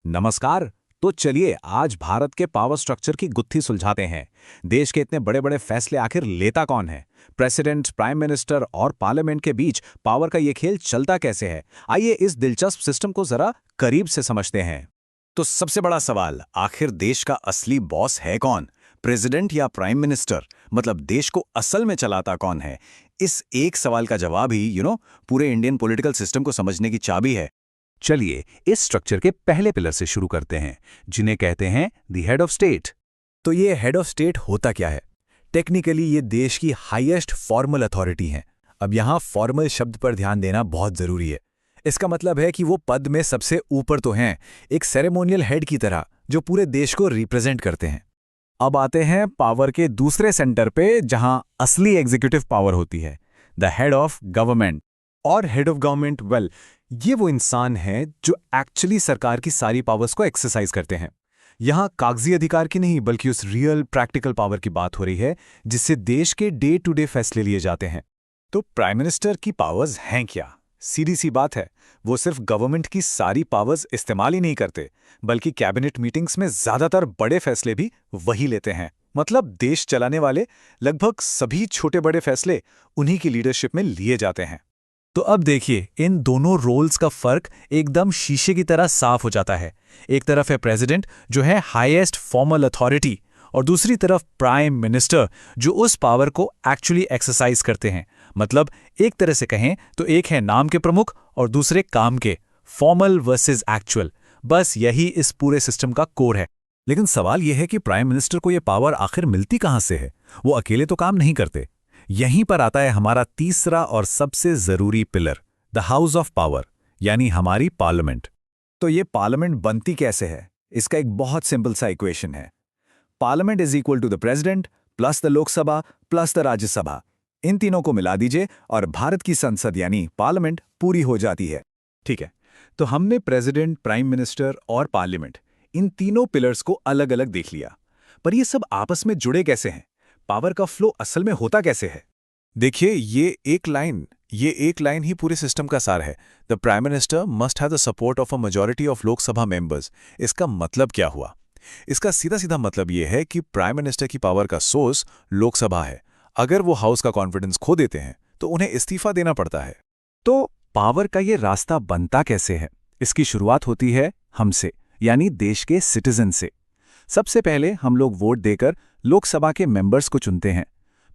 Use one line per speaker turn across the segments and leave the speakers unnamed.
नमस्कार। तो चलिए आज भारत के पावर स्ट्रक्चर की गुत्थी सुलझाते हैं। देश के इतने बड़े बड़े फैसले आखिर लेता कौन है? प्रेसिडेंट, प्राइम मिनिस्टर और पार्लियामेंट के बीच पावर का ये खेल चलता कैसे है? आइए इस दिलचस्प सिस्टम को जरा करीब से समझते हैं। तो सबसे बड़ा सवाल, आखिर देश का असली बॉस है कौन? प्रेसिडेंट या प्राइम मिनिस्टर? मतलब देश को असल में चलाता कौन है? इस एक सवाल का जवाब ही पूरे इंडियन पॉलिटिकल सिस्टम को समझने की चाबी है।
चलिए इस स्ट्रक्चर के पहले पिलर से शुरू करते हैं, जिन्हें कहते हैं द हेड ऑफ स्टेट।
तो ये हेड ऑफ स्टेट होता क्या है? टेक्निकली ये देश की हाईएस्ट फॉर्मल अथॉरिटी है। अब यहाँ फॉर्मल शब्द पर ध्यान देना बहुत जरूरी है। इसका मतलब है कि वो पद में सबसे ऊपर तो हैं, एक सेरेमोनियल हेड की तरह जो पूरे देश को रिप्रेजेंट करते हैं।
अब आते हैं पावर के दूसरे सेंटर पे, जहां असली एग्जीक्यूटिव पावर होती है, द हेड ऑफ गवर्नमेंट।
और हेड ऑफ गवर्नमेंट, वेल, ये वो इंसान है जो एक्चुअली सरकार की सारी पावर्स को एक्सरसाइज करते हैं। यहाँ कागजी अधिकार की नहीं, बल्कि उस रियल प्रैक्टिकल पावर की बात हो रही है जिससे देश के डे टू डे फैसले लिए जाते हैं। तो प्राइम मिनिस्टर की पावर्स हैं क्या? सीधी सी बात है, वो सिर्फ गवर्नमेंट की सारी पावर्स इस्तेमाल ही नहीं करते, बल्कि कैबिनेट मीटिंग्स में ज्यादातर बड़े फैसले भी वही लेते हैं। मतलब देश चलाने वाले लगभग सभी छोटे बड़े फैसले उन्हीं की लीडरशिप में लिए जाते हैं। तो अब देखिए, इन दोनों रोल्स का फर्क एकदम शीशे की तरह साफ हो जाता है। एक तरफ है प्रेसिडेंट, जो है हाईएस्ट फॉर्मल अथॉरिटी, और दूसरी तरफ प्राइम मिनिस्टर, जो उस पावर को एक्चुअली एक्सरसाइज करते हैं। मतलब एक तरह से कहें तो एक है नाम के प्रमुख और दूसरे काम के, फॉर्मल वर्सेस एक्चुअल। बस यही इस पूरे सिस्टम का कोर है।
लेकिन सवाल यह है कि प्राइम मिनिस्टर को यह पावर आखिर मिलती कहां से है? वो अकेले तो काम नहीं करते। यहीं पर आता है हमारा तीसरा और सबसे जरूरी pillar, the house of power, यानी हमारी पार्लियामेंट।
तो ये पार्लियामेंट बनती कैसे है? इसका एक बहुत सिंपल सा इक्वेशन है। Parliament is equal to the president plus the Lok Sabha plus the Rajya Sabha. इन तीनों को मिला दीजिए और भारत की संसद यानी पार्लियामेंट पूरी हो जाती है। ठीक है, तो हमने प्रेसिडेंट, प्राइम मिनिस्टर और पार्लियामेंट, इन तीनों पिलर्स को अलग अलग देख लिया, पर ये सब आपस में जुड़े कैसे हैं? पावर का फ्लो असल में होता कैसे है?
देखिए, ये एक लाइन ही पूरे सिस्टम का सार है। The prime minister must have the support of a majority of Lok Sabha members. इसका मतलब क्या हुआ? इसका सीधा सीधा मतलब ये है कि प्राइम मिनिस्टर की पावर का सोर्स लोकसभा है। अगर वो हाउस का कॉन्फिडेंस खो देते हैं तो उन्हें इस्तीफा देना पड़ता है।
तो पावर का ये रास्ता बनता कैसे है? इसकी शुरुआत होती है हमसे, यानी देश के सिटीजन से। सबसे पहले हम लोग वोट देकर लोकसभा के मेंबर्स को चुनते हैं।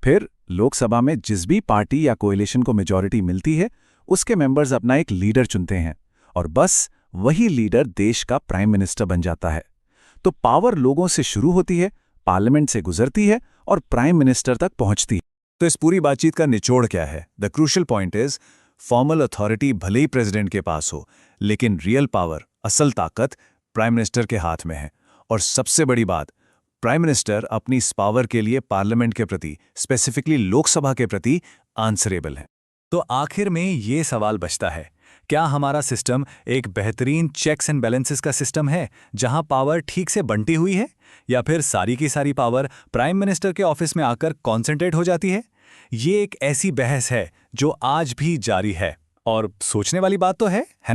फिर लोकसभा में जिस भी पार्टी या कोएलिशन को मेजॉरिटी मिलती है, उसके मेंबर्स अपना एक लीडर चुनते हैं, और बस वही लीडर देश का प्राइम मिनिस्टर बन जाता है। तो पावर लोगों से शुरू होती है, पार्लियामेंट से गुजरती है और प्राइम मिनिस्टर तक पहुंचती है।
तो इस पूरी बातचीत का निचोड़ क्या है? The crucial point is, formal authority भले ही प्रेसिडेंट के पास हो, लेकिन रियल पावर, असल ताकत प्राइम मिनिस्टर के हाथ में है। और सबसे बड़ी बात, प्राइम मिनिस्टर अपनी इस पावर के लिए पार्लियामेंट के प्रति, स्पेसिफिकली लोकसभा के प्रति आंसरेबल है। तो आखिर में ये सवाल बचता है, क्या हमारा सिस्टम एक बेहतरीन चेक्स एंड बैलेंसेस का सिस्टम है जहां पावर ठीक से बंटी हुई है, या फिर सारी की सारी पावर प्राइम मिनिस्टर के ऑफिस में आकर कॉन्सेंट्रेट हो जाती है? ये एक ऐसी बहस है जो आज भी जारी है, और सोचने वाली बात तो है ना?